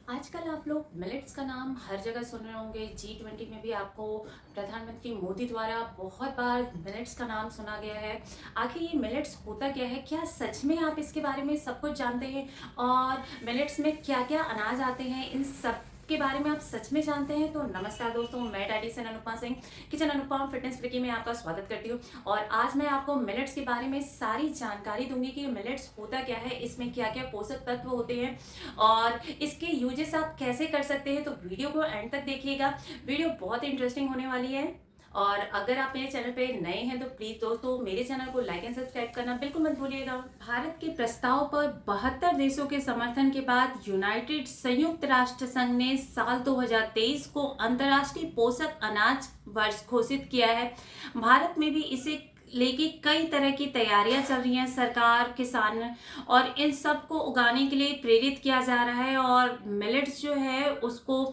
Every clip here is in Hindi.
आजकल आप लोग मिलेट्स का नाम हर जगह सुन रहे होंगे। G20 में भी आपको प्रधानमंत्री मोदी द्वारा बहुत बार मिलेट्स का नाम सुना गया है। आखिर ये मिलेट्स होता क्या है? क्या सच में आप इसके बारे में सब कुछ जानते हैं? और मिलेट्स में क्या क्या अनाज आते हैं, इन सब के बारे में आप सच में जानते हैं? तो नमस्कार दोस्तों, मैं dietitian Anupama Singh kitchen Anupama fitness freaky में आपका स्वागत करती हूँ। और आज मैं आपको मिलेट्स के बारे में सारी जानकारी दूंगी कि मिलेट्स होता क्या है, इसमें क्या क्या पोषक तत्व होते हैं और इसके यूजेस आप कैसे कर सकते हैं। तो वीडियो को एंड तक देखिएगा, वीडियो बहुत इंटरेस्टिंग होने वाली है। और अगर आप मेरे चैनल पे नए हैं तो प्लीज दोस्तों मेरे चैनल को लाइक एंड सब्सक्राइब करना बिल्कुल मत भूलिएगा। भारत के प्रस्ताव पर 72 देशों के समर्थन के बाद यूनाइटेड संयुक्त राष्ट्र संघ ने साल 2023 को अंतर्राष्ट्रीय पोषक अनाज वर्ष घोषित किया है। भारत में भी इसे लेके कई तरह की तैयारियां चल रही हैं। सरकार, किसान और इन सब को उगाने के लिए प्रेरित किया जा रहा है। और मिलेट्स जो है उसको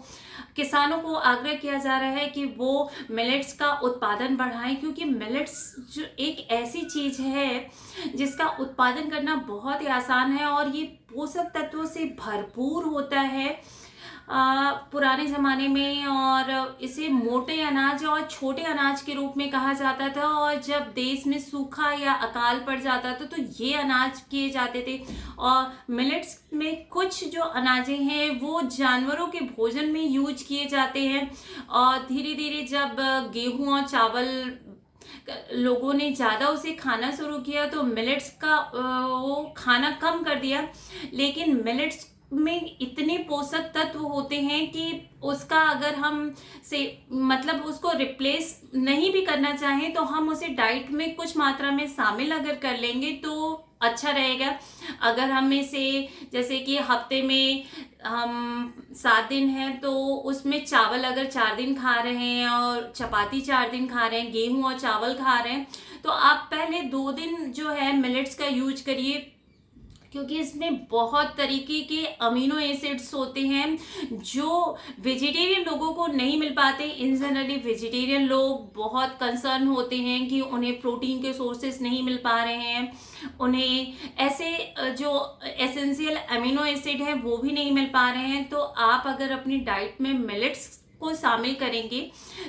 किसानों को आग्रह किया जा रहा है कि वो मिलेट्स का उत्पादन बढ़ाएं, क्योंकि मिलेट्स जो एक ऐसी चीज है जिसका उत्पादन करना बहुत ही आसान है और ये पोषक तत्वों से भरपूर होता है। पुराने ज़माने में और इसे मोटे अनाज और छोटे अनाज के रूप में कहा जाता था। और जब देश में सूखा या अकाल पड़ जाता था तो ये अनाज किए जाते थे। और मिलेट्स में कुछ जो अनाजें हैं वो जानवरों के भोजन में यूज किए जाते हैं। और धीरे धीरे जब गेहूं और चावल लोगों ने ज़्यादा उसे खाना शुरू किया तो मिलेट्स का वो खाना कम कर दिया। लेकिन मिलेट्स में इतने पोषक तत्व होते हैं कि उसका अगर हम से मतलब उसको रिप्लेस नहीं भी करना चाहें तो हम उसे डाइट में कुछ मात्रा में शामिल अगर कर लेंगे तो अच्छा रहेगा। अगर हम इसे जैसे कि हफ्ते में हम 7 दिन हैं तो उसमें चावल अगर 4 दिन खा रहे हैं और चपाती 4 दिन खा रहे हैं, गेहूं और चावल खा रहे हैं, तो आप पहले 2 दिन जो है मिलेट्स का यूज करिए, क्योंकि इसमें बहुत तरीके के अमीनो एसिड्स होते हैं जो वेजिटेरियन लोगों को नहीं मिल पाते। इन जनरली वेजिटेरियन लोग बहुत कंसर्न होते हैं कि उन्हें प्रोटीन के सोर्सेस नहीं मिल पा रहे हैं, उन्हें ऐसे जो एसेंशियल अमीनो एसिड है वो भी नहीं मिल पा रहे हैं। तो आप अगर अपनी डाइट में मिलेट्स को शामिल करेंगे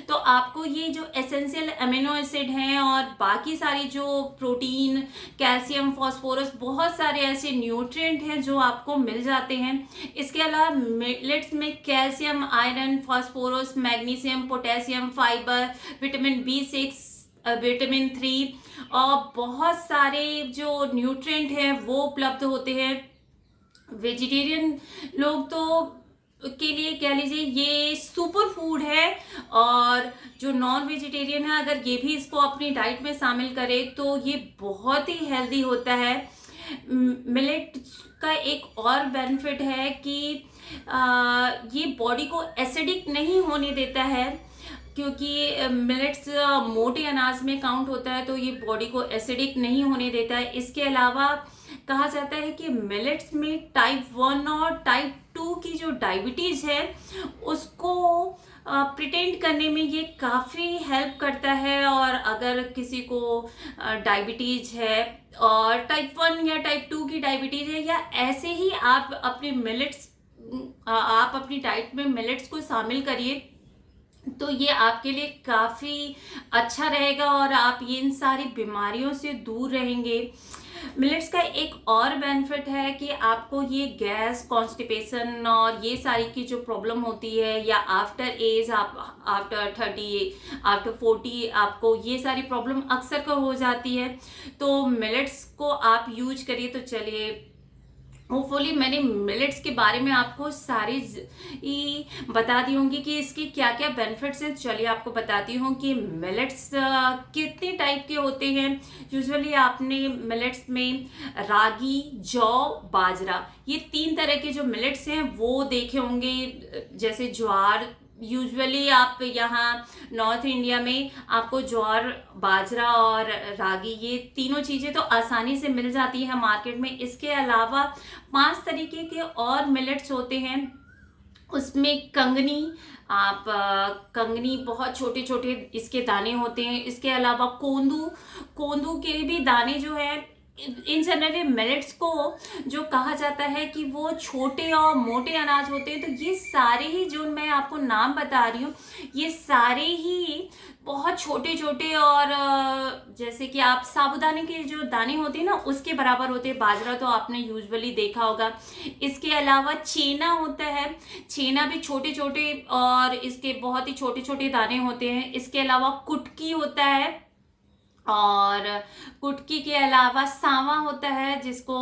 तो आपको ये जो एसेंशियल अमीनो एसिड हैं और बाकी सारी जो प्रोटीन, कैल्शियम, फास्फोरस, बहुत सारे ऐसे न्यूट्रिएंट हैं जो आपको मिल जाते हैं। इसके अलावा मिलेट्स में calcium, iron, phosphorus, magnesium, potassium, fibre, vitamin B6, vitamin 3 और बहुत सारे जो न्यूट्रिएंट हैं वो उपलब्ध होते हैं। वेजिटेरियन लोग तो के लिए कह लीजिए ये सुपर फूड है। और जो नॉन वेजिटेरियन है अगर ये भी इसको अपनी डाइट में शामिल करे तो ये बहुत ही हेल्दी होता है। मिलेट का एक और बेनिफिट है कि ये बॉडी को एसिडिक नहीं होने देता है, क्योंकि मिलेट्स मोटे अनाज में काउंट होता है तो ये बॉडी को एसिडिक नहीं होने देता है। इसके अलावा कहा जाता है कि मिलेट्स में टाइप 1 और टाइप 2 की जो डायबिटीज़ है उसको प्रिटेंड करने में ये काफ़ी हेल्प करता है। और अगर किसी को डायबिटीज़ है और टाइप 1 या टाइप 2 की डायबिटीज़ है, या ऐसे ही आप अपने मिलेट्स आप अपनी डाइट में मिलेट्स को शामिल करिए तो ये आपके लिए काफ़ी अच्छा रहेगा और आप ये इन सारी बीमारियों से दूर रहेंगे। मिलेट्स का एक और बेनिफिट है कि आपको ये गैस, कॉन्स्टिपेशन और ये सारी की जो प्रॉब्लम होती है, या आफ्टर एज, आप आफ्टर 30, आफ्टर 40 आपको ये सारी प्रॉब्लम अक्सर का हो जाती है, तो मिलेट्स को आप यूज करिए। तो चलिए, होपफुली मैंने मिलेट्स के बारे में आपको सारी बता दी होंगी कि इसके क्या क्या बेनिफिट्स हैं। चलिए आपको बताती हूँ कि मिलेट्स कितने टाइप के होते हैं। यूजुअली आपने मिलेट्स में रागी, जौ, बाजरा, ये 3 तरह के जो मिलेट्स हैं वो देखे होंगे। जैसे ज्वार, यूजुअली आप यहाँ नॉर्थ इंडिया में आपको ज्वार, बाजरा और रागी, ये तीनों चीज़ें तो आसानी से मिल जाती है मार्केट में। इसके अलावा 5 तरीके के और मिलेट्स होते हैं। उसमें कंगनी, आप कंगनी बहुत छोटे छोटे इसके दाने होते हैं। इसके अलावा कोंदू, कोंदू के भी दाने जो है इन जनरली मिलेट्स को जो कहा जाता है कि वो छोटे और मोटे अनाज होते हैं, तो ये सारे ही जो मैं आपको नाम बता रही हूँ, ये सारे ही बहुत छोटे छोटे और जैसे कि आप साबूदाने के जो दाने होते हैं ना, उसके बराबर होते हैं। बाजरा तो आपने यूजुअली देखा होगा। इसके अलावा चेना होता है, चेना भी छोटे छोटे और इसके बहुत ही छोटे छोटे दाने होते हैं। इसके अलावा कुटकी होता है, और कुटकी के अलावा सावा होता है, जिसको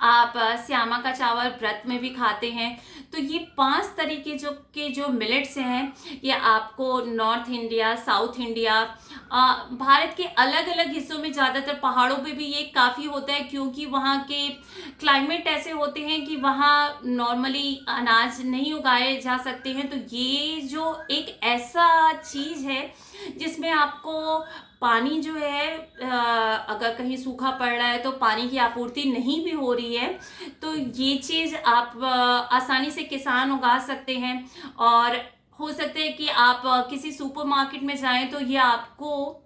आप श्यामा का चावल व्रत में भी खाते हैं। तो ये 5 तरीके जो मिलेट्स हैं, ये आपको north India, south India, Bharat के अलग अलग हिस्सों में, ज़्यादातर पहाड़ों पे भी ये काफ़ी होता है, क्योंकि वहाँ के क्लाइमेट ऐसे होते हैं कि वहाँ नॉर्मली अनाज नहीं उगाए जा सकते हैं। तो ये जो एक ऐसा चीज़ है जिसमें आपको पानी जो है, अगर कहीं सूखा पड़ रहा है तो पानी की आपूर्ति नहीं भी हो रही है, तो ये चीज़ आप आसानी से किसान उगा सकते हैं। और हो सकता है कि आप किसी सुपरमार्केट में जाएं तो ये आपको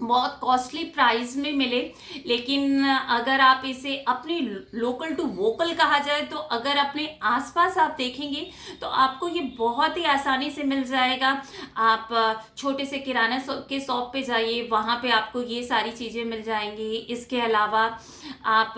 बहुत कॉस्टली प्राइस में मिले, लेकिन अगर आप इसे अपनी लोकल टू वोकल कहा जाए, तो अगर अपने आसपास आप देखेंगे तो आपको ये बहुत ही आसानी से मिल जाएगा। आप छोटे से किराना के शॉप पे जाइए, वहाँ पे आपको ये सारी चीज़ें मिल जाएंगी। इसके अलावा आप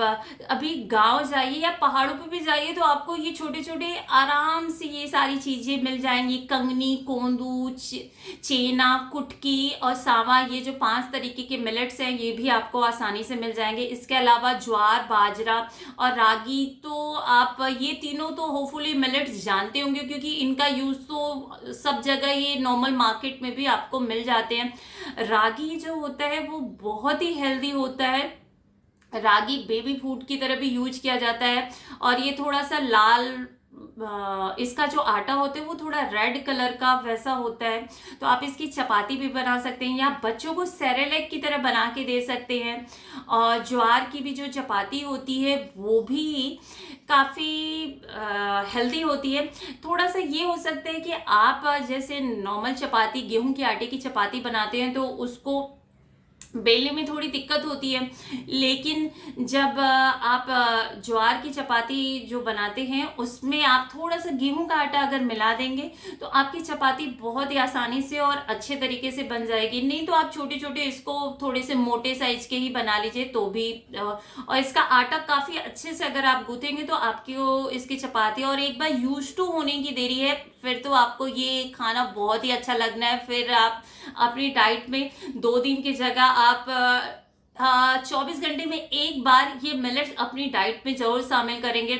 अभी गांव जाइए या पहाड़ों पे भी जाइए, तो आपको ये छोटे छोटे आराम से ये सारी चीज़ें मिल जाएंगी। कंगनी, कोंदू, चेना, कुटकी और सावा, ये जो 5 तरीके के मिलेट्स हैं, ये भी आपको आसानी से मिल जाएंगे। इसके अलावा ज्वार, बाजरा और रागी, तो आप ये तीनों तो होपफुली मिलेट्स जानते होंगे, क्योंकि इनका यूज़ तो सब जगह ये नॉर्मल मार्केट में भी आपको मिल जाते हैं। रागी जो होता है वो बहुत ही हेल्दी होता है। रागी बेबी फूड की तरह भी यूज किया जाता है, और ये थोड़ा सा लाल, इसका जो आटा होता है वो थोड़ा रेड कलर का वैसा होता है। तो आप इसकी चपाती भी बना सकते हैं, या बच्चों को सेरेलैक की तरह बना के दे सकते हैं। और ज्वार की भी जो चपाती होती है वो भी काफ़ी हेल्दी होती है। थोड़ा सा ये हो सकता है कि आप जैसे नॉर्मल चपाती, गेहूं के आटे की चपाती बनाते हैं, तो उसको बेलने में थोड़ी दिक्कत होती है, लेकिन जब आप ज्वार की चपाती जो बनाते हैं, उसमें आप थोड़ा सा गेहूं का आटा अगर मिला देंगे, तो आपकी चपाती बहुत ही आसानी से और अच्छे तरीके से बन जाएगी। नहीं तो आप छोटे छोटे इसको थोड़े से मोटे साइज के ही बना लीजिए तो भी। और इसका आटा काफ़ी अच्छे से अगर आप गूंथेंगे तो आपको इसकी चपाती, और एक बार यूज टू होने की देरी है, फिर तो आपको ये खाना बहुत ही अच्छा लगना है। फिर आप अपनी डाइट में 2 दिन की जगह आप 24 घंटे में एक बार ये मिलेट्स अपनी डाइट में जरूर शामिल करेंगे।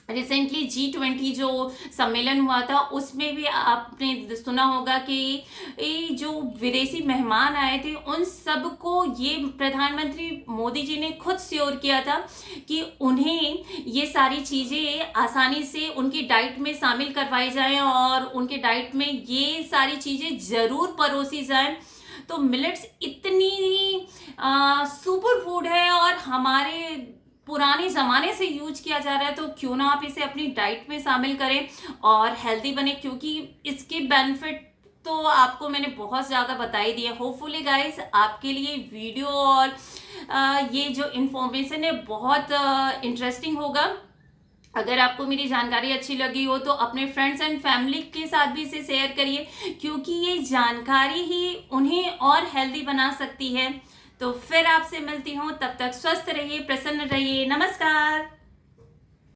रिसेंटली G20 जो सम्मेलन हुआ था, उसमें भी आपने सुना होगा कि ये जो विदेशी मेहमान आए थे, उन सबको ये प्रधानमंत्री मोदी जी ने खुद श्योर किया था कि उन्हें ये सारी चीज़ें आसानी से उनकी डाइट में शामिल करवाई जाएं, और उनके डाइट में ये सारी चीज़ें ज़रूर परोसी जाएं। तो मिलेट्स इतनी सुपर फूड है और हमारे पुराने ज़माने से यूज किया जा रहा है, तो क्यों ना आप इसे अपनी डाइट में शामिल करें और हेल्दी बने, क्योंकि इसके बेनिफिट तो आपको मैंने बहुत ज़्यादा बता ही दिया। होपफुली गाइस आपके लिए वीडियो और ये जो इन्फॉर्मेशन है बहुत इंटरेस्टिंग होगा। अगर आपको मेरी जानकारी अच्छी लगी हो तो अपने फ्रेंड्स एंड फैमिली के साथ भी इसे शेयर करिए, क्योंकि ये जानकारी ही उन्हें और हेल्दी बना सकती है। तो फिर आपसे मिलती हूँ, तब तक स्वस्थ रहिए, प्रसन्न रहिए। नमस्कार।